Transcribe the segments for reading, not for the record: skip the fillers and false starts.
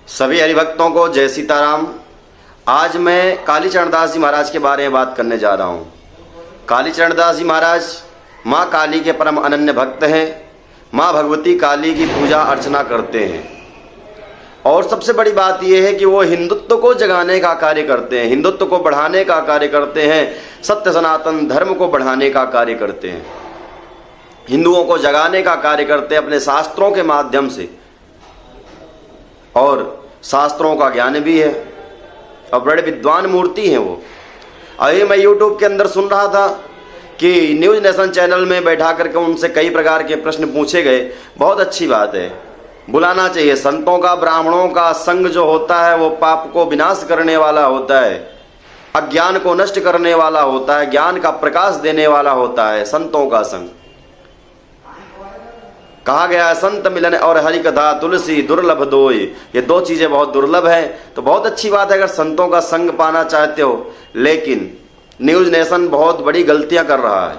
सभी हरिभक्तों को जय सीताराम। आज मैं कालीचरण दास जी महाराज के बारे में बात करने जा रहा हूँ। कालीचरण दास जी महाराज माँ काली के परम अनन्य भक्त हैं। माँ भगवती काली की पूजा अर्चना करते हैं और सबसे बड़ी बात यह है कि वो हिंदुत्व को जगाने का कार्य करते हैं, हिंदुत्व को बढ़ाने का कार्य करते हैं, सत्य सनातन धर्म को बढ़ाने का कार्य करते हैं, हिंदुओं को जगाने का कार्य करते हैं अपने शास्त्रों के माध्यम से। और शास्त्रों का ज्ञान भी है और बड़े विद्वान मूर्ति हैं वो। अभी मैं यूट्यूब के अंदर सुन रहा था कि न्यूज़ नेशन चैनल में बैठा करके उनसे कई प्रकार के प्रश्न पूछे गए। बहुत अच्छी बात है, बुलाना चाहिए। संतों का, ब्राह्मणों का संग जो होता है वो पाप को विनाश करने वाला होता है, अज्ञान को नष्ट करने वाला होता है, ज्ञान का प्रकाश देने वाला होता है संतों का संग। कहा गया है संत मिलन और हरि कथा तुलसी दुर्लभ दोय। ये दो चीजें बहुत दुर्लभ हैं। तो बहुत अच्छी बात है अगर संतों का संग पाना चाहते हो, लेकिन न्यूज़ नेशन बहुत बड़ी गलतियां कर रहा है।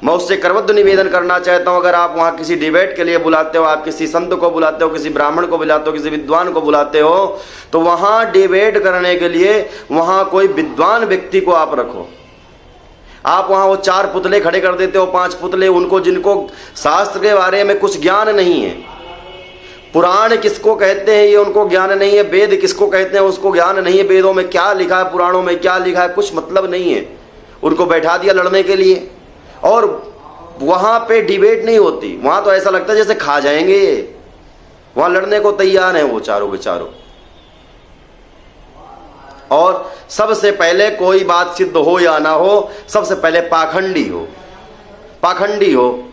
मैं उससे करबद्ध निवेदन करना चाहता हूं, अगर आप वहां किसी डिबेट के लिए बुलाते हो, आप किसी संत को बुलाते हो, किसी ब्राह्मण को बुलाते हो, किसी विद्वान को बुलाते हो, तो वहां डिबेट करने के लिए वहां कोई विद्वान व्यक्ति को आप रखो। आप वहां वो 4 पुतले खड़े कर देते हो, 5 पुतले, उनको जिनको शास्त्र के बारे में कुछ ज्ञान नहीं है, पुराण किसको कहते हैं ये उनको ज्ञान नहीं है, वेद किसको कहते हैं उसको ज्ञान नहीं है, वेदों में क्या लिखा है, पुराणों में क्या लिखा है, कुछ मतलब नहीं है। उनको बैठा दिया लड़ने के लिए और वहां पे डिबेट नहीं होती। वहां तो ऐसा लगता है जैसे खा जाएंगे। वहां लड़ने को तैयार हैं वो चारों के चारों। और सबसे पहले कोई बात सिद्ध हो या ना हो, सबसे पहले पाखंडी हो, पाखंडी हो,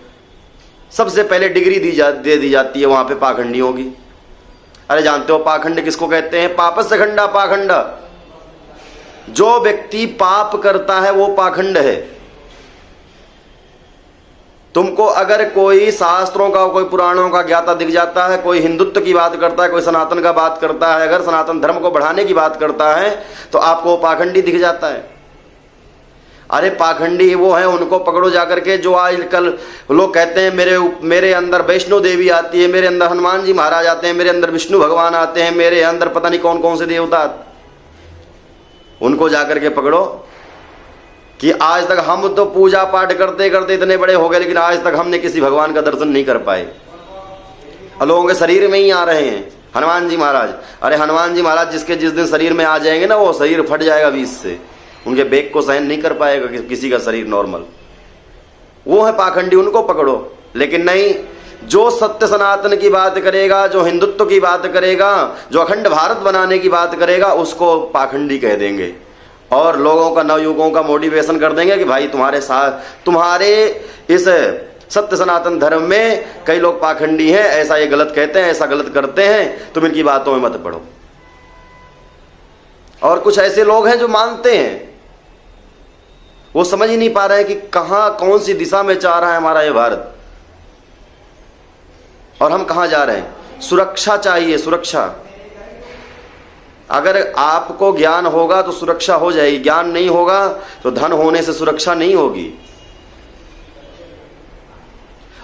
सबसे पहले डिग्री दे दी जाती है वहां पे पाखंडियों की। अरे जानते हो पाखंड किसको कहते हैं? पापस्य खंडा पाखंड। जो व्यक्ति पाप करता है वो पाखंड है। तुमको अगर कोई शास्त्रों का, कोई पुराणों का ज्ञाता दिख जाता है, कोई हिंदुत्व की बात करता है, कोई सनातन का बात करता है, अगर सनातन धर्म को बढ़ाने की बात करता है तो आपको पाखंडी दिख जाता है। अरे पाखंडी वो है, उनको पकड़ो जाकर के। जो आजकल लोग कहते हैं मेरे अंदर वैष्णो देवी आती है, मेरे अंदर हनुमान जी महाराज आते हैं, मेरे अंदर विष्णु भगवान आते हैं, मेरे अंदर पता नहीं कौन कौन से देवता, उनको जाकर के पकड़ो कि आज तक हम तो पूजा पाठ करते करते इतने बड़े हो गए, लेकिन आज तक हमने किसी भगवान का दर्शन नहीं कर पाए। लोगों के शरीर में ही आ रहे हैं हनुमान जी महाराज। अरे हनुमान जी महाराज जिसके जिस दिन शरीर में आ जाएंगे ना, वो शरीर फट जाएगा बीच से, उनके बेग को सहन नहीं कर पाएगा किसी का शरीर नॉर्मल। वो है पाखंडी, उनको पकड़ो। लेकिन नहीं, जो सत्य सनातन की बात करेगा, जो हिंदुत्व की बात करेगा, जो अखंड भारत बनाने की बात करेगा, उसको पाखंडी कह देंगे और लोगों का, नवयुगों का मोटिवेशन कर देंगे कि भाई तुम्हारे साथ, तुम्हारे इस सत्य सनातन धर्म में कई लोग पाखंडी हैं, ऐसा ये गलत कहते हैं, ऐसा गलत करते हैं, तुम इनकी बातों में मत पड़ो। और कुछ ऐसे लोग हैं जो मानते हैं, वो समझ ही नहीं पा रहे हैं कि कहां, कौन सी दिशा में जा रहा है हमारा ये भारत और हम कहां जा रहे हैं। सुरक्षा चाहिए, सुरक्षा। अगर आपको ज्ञान होगा तो सुरक्षा हो जाएगी, ज्ञान नहीं होगा तो धन होने से सुरक्षा नहीं होगी।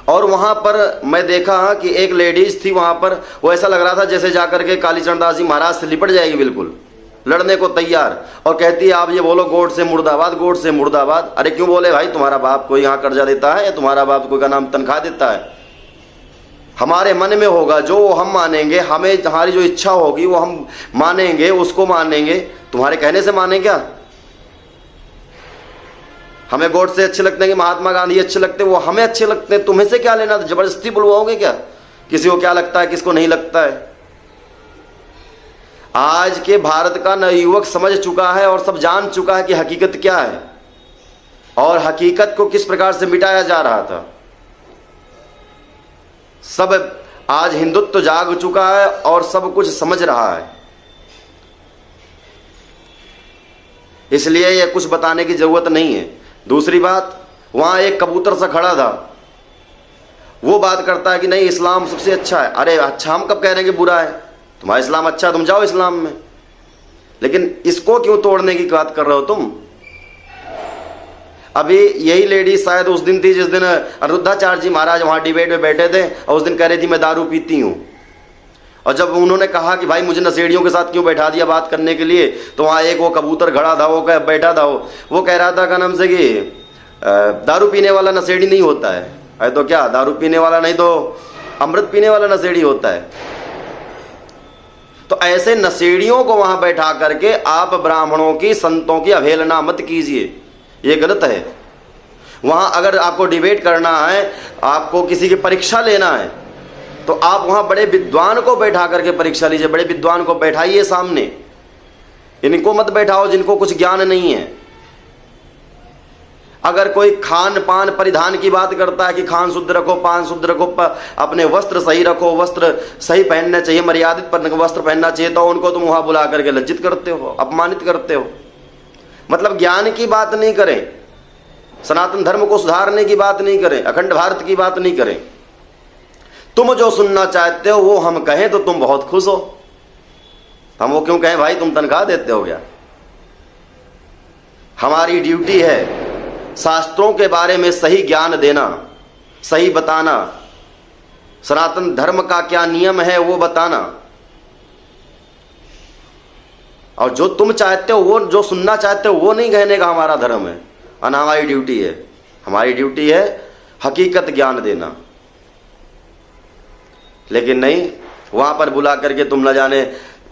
और वहां पर मैं देखा कि एक लेडीज थी वहां पर, वो ऐसा लग रहा था जैसे जाकर के कालीचरण दास जी महाराज से लिपट जाएगी, बिल्कुल लड़ने को तैयार, और कहती है आप ये बोलो गोड से मुर्दाबाद, गोड से मुर्दाबाद। अरे क्यों बोले भाई? तुम्हारा बाप कोई यहाँ कर्जा देता है या तुम्हारा बाप कोई का नाम तनख्वाह देता है? हमारे मन में होगा जो हम मानेंगे, हमें हमारी जो इच्छा होगी वो हम मानेंगे, उसको मानेंगे। तुम्हारे कहने से माने क्या? हमें गोड से अच्छे लगते हैं कि महात्मा गांधी अच्छे लगते हैं, वो हमें अच्छे लगते हैं, तुम्हें से क्या लेना? जबरदस्ती बुलवाओगे क्या? किसी को क्या लगता है, किसको नहीं लगता है? आज के भारत का नवयुवक समझ चुका है और सब जान चुका है कि हकीकत क्या है और हकीकत को किस प्रकार से मिटाया जा रहा था। सब आज हिंदुत्व जाग चुका है और सब कुछ समझ रहा है, इसलिए ये कुछ बताने की जरूरत नहीं है। दूसरी बात, वहां एक कबूतर सा खड़ा था, वो बात करता है कि नहीं इस्लाम सबसे अच्छा है। अरे अच्छा, हम कब कह रहे हैं कि बुरा है? तुम्हारा इस्लाम अच्छा है, तुम जाओ इस्लाम में, लेकिन इसको क्यों तोड़ने की बात कर रहे हो तुम? अभी यही लेडी शायद उस दिन थी जिस दिन अनिरुद्धाचार्य जी महाराज वहां डिबेट में बैठे थे और उस दिन कह रही थी मैं दारू पीती हूं, और जब उन्होंने कहा कि भाई मुझे नशेड़ियों के साथ क्यों बैठा दिया बात करने के लिए, तो वहाँ एक वो कबूतर खड़ा था, वो बैठा था, वो कह रहा था का नाम से कि दारू पीने वाला नशेड़ी नहीं होता है। अरे तो क्या दारू पीने वाला नहीं तो अमृत पीने वाला नशेड़ी होता है? तो ऐसे नशेड़ियों को वहां बैठा करके आप ब्राह्मणों की, संतों की अवहेलना मत कीजिए, ये गलत है। वहां अगर आपको डिबेट करना है, आपको किसी की परीक्षा लेना है, तो आप वहां बड़े विद्वान को बैठा करके परीक्षा लीजिए, बड़े विद्वान को बैठाइए सामने। इनको मत बैठाओ जिनको कुछ ज्ञान नहीं है। अगर कोई खान पान परिधान की बात करता है कि खान शुद्ध रखो, पान शुद्ध रखो, अपने वस्त्र सही रखो, वस्त्र सही पहनने चाहिए, मर्यादित वस्त्र पहनना चाहिए, तो उनको तुम वहां बुला करके लज्जित करते हो, अपमानित करते हो। मतलब ज्ञान की बात नहीं करें, सनातन धर्म को सुधारने की बात नहीं करें, अखंड भारत की बात नहीं करें। तुम जो सुनना चाहते हो वो हम कहें तो तुम बहुत खुश हो। हम वो क्यों कहें भाई, तुम तनख्वाह देते हो क्या? हमारी ड्यूटी है शास्त्रों के बारे में सही ज्ञान देना, सही बताना, सनातन धर्म का क्या नियम है वो बताना। और जो तुम चाहते हो, वो जो सुनना चाहते हो वो नहीं कहने का हमारा धर्म है, और हमारी ड्यूटी है। हमारी ड्यूटी है हकीकत ज्ञान देना। लेकिन नहीं, वहां पर बुला करके तुम न जाने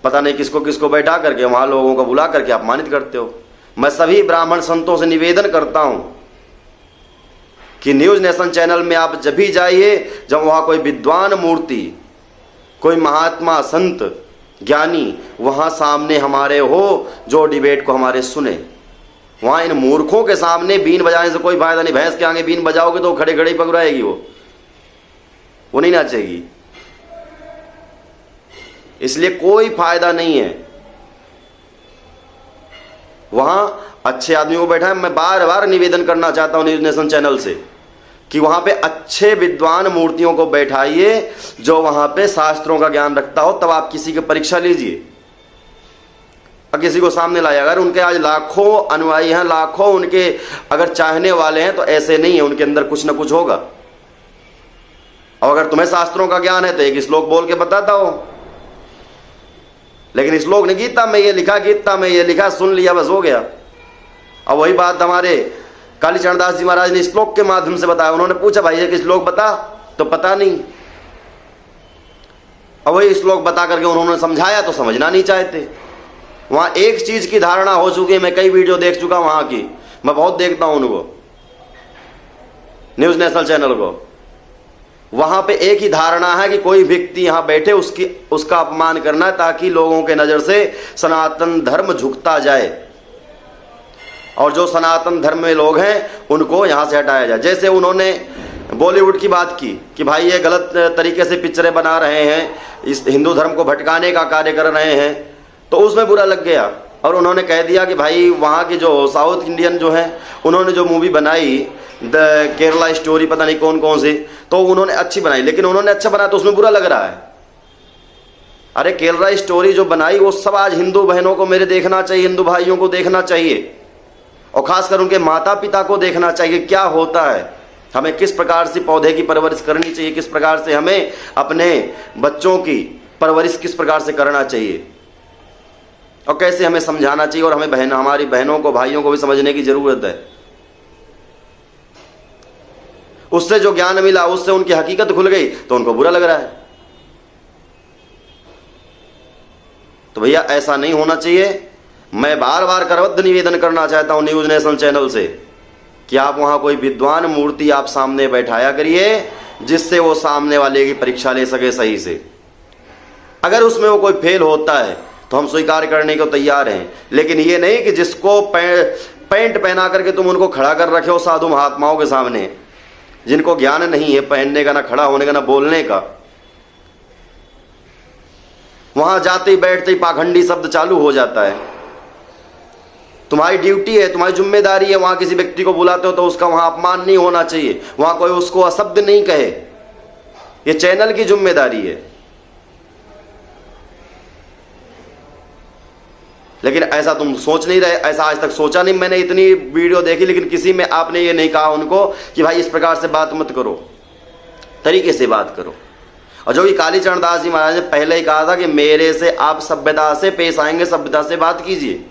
पता नहीं किसको किसको बैठा करके वहां लोगों को बुला करके अपमानित करते हो। मैं सभी ब्राह्मण संतों से निवेदन करता हूं कि न्यूज नेशन चैनल में आप जब भी जाइए, जब वहां कोई विद्वान मूर्ति, कोई महात्मा, संत, ज्ञानी वहां सामने हमारे हो, जो डिबेट को हमारे सुने। वहां इन मूर्खों के सामने बीन बजाने से कोई फायदा नहीं। भैंस के आगे बीन बजाओगे तो खड़े खड़े ही पकड़ाएगी, वो नहीं नाचेगी। इसलिए कोई फायदा नहीं है। वहां अच्छे आदमी को बैठा है। मैं बार बार निवेदन करना चाहता हूं न्यूज नेशन चैनल से कि वहां पे अच्छे विद्वान मूर्तियों को बैठाइए, जो वहां पे शास्त्रों का ज्ञान रखता हो। तब आप किसी की परीक्षा लीजिए और किसी को सामने लाइए। अगर उनके आज लाखों अनुयायी हैं, लाखों उनके अगर चाहने वाले हैं, तो ऐसे नहीं है, उनके अंदर कुछ ना कुछ होगा। और अगर तुम्हें शास्त्रों का ज्ञान है तो एक श्लोक बोल के बताता हो, लेकिन श्लोक ने गीता में ये लिखा, गीता में ये लिखा, सुन लिया, बस हो गया। अब वही बात हमारे कालीचरण दास जी महाराज ने श्लोक के माध्यम से बताया। उन्होंने पूछा भाई ये श्लोक बता, तो पता नहीं। अब वही श्लोक बता करके उन्होंने समझाया तो समझना नहीं चाहते। वहां एक चीज की धारणा हो चुकी है। मैं कई वीडियो देख चुका वहां की, मैं बहुत देखता हूं उनको, न्यूज नेशनल चैनल को। वहां पे एक ही धारणा है कि कोई व्यक्ति यहां बैठे उसका अपमान करना है, ताकि लोगों के नजर से सनातन धर्म झुकता जाए और जो सनातन धर्म में लोग हैं उनको यहां से हटाया जाए। जैसे उन्होंने बॉलीवुड की बात की कि भाई ये गलत तरीके से पिक्चरें बना रहे हैं, इस हिंदू धर्म को भटकाने का कार्य कर रहे हैं, तो उसमें बुरा लग गया। और उन्होंने कह दिया कि भाई वहाँ की जो साउथ इंडियन जो हैं, उन्होंने जो मूवी बनाई द केरला स्टोरी, पता नहीं कौन कौन सी, तो उन्होंने अच्छी बनाई, लेकिन उन्होंने अच्छा बनाया तो उसमें बुरा लग रहा है। अरे केरला स्टोरी जो बनाई वो सब आज हिंदू बहनों को मेरे देखना चाहिए, हिंदू भाइयों को देखना चाहिए, और खासकर उनके माता पिता को देखना चाहिए क्या होता है, हमें किस प्रकार से पौधे की परवरिश करनी चाहिए, किस प्रकार से हमें अपने बच्चों की परवरिश किस प्रकार से करना चाहिए, और कैसे हमें समझाना चाहिए। और हमें हमारी बहनों को, भाइयों को भी समझने की जरूरत है। उससे जो ज्ञान मिला, उससे उनकी हकीकत खुल गई तो उनको बुरा लग रहा है। तो भैया ऐसा नहीं होना चाहिए। मैं बार बार करबद्ध निवेदन करना चाहता हूं न्यूज नेशन चैनल से कि आप वहां कोई विद्वान मूर्ति आप सामने बैठाया करिए, जिससे वो सामने वाले की परीक्षा ले सके सही से। अगर उसमें वो कोई फेल होता है तो हम स्वीकार करने को तैयार हैं, लेकिन ये नहीं कि जिसको पैंट पहना करके तुम उनको खड़ा कर रखे हो साधु महात्माओं के सामने, जिनको ज्ञान नहीं है पहनने का, ना खड़ा होने का, ना बोलने का। वहां जाते ही बैठते ही पाखंडी शब्द चालू हो जाता है। तुम्हारी ड्यूटी है, तुम्हारी जिम्मेदारी है, वहां किसी व्यक्ति को बुलाते हो तो उसका वहां अपमान नहीं होना चाहिए, वहां कोई उसको अशब्द नहीं कहे। ये चैनल की जिम्मेदारी है। लेकिन ऐसा तुम सोच नहीं रहे, ऐसा आज तक सोचा नहीं। मैंने इतनी वीडियो देखी, लेकिन किसी में आपने ये नहीं कहा उनको कि भाई इस प्रकार से बात मत करो, तरीके से बात करो। और जो कि कालीचरण दास जी महाराज ने पहले ही कहा था कि मेरे से आप सभ्यता से पेश आएंगे, सभ्यता से बात कीजिए,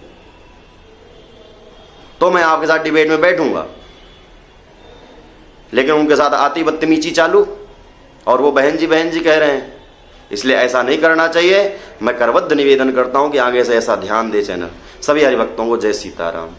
तो मैं आपके साथ डिबेट में बैठूंगा। लेकिन उनके साथ आती बदतमीजी चालू, और वो बहन जी कह रहे हैं। इसलिए ऐसा नहीं करना चाहिए। मैं करबद्ध निवेदन करता हूं कि आगे से ऐसा ध्यान दे चैनल। सभी हरिभक्तों को जय सीताराम।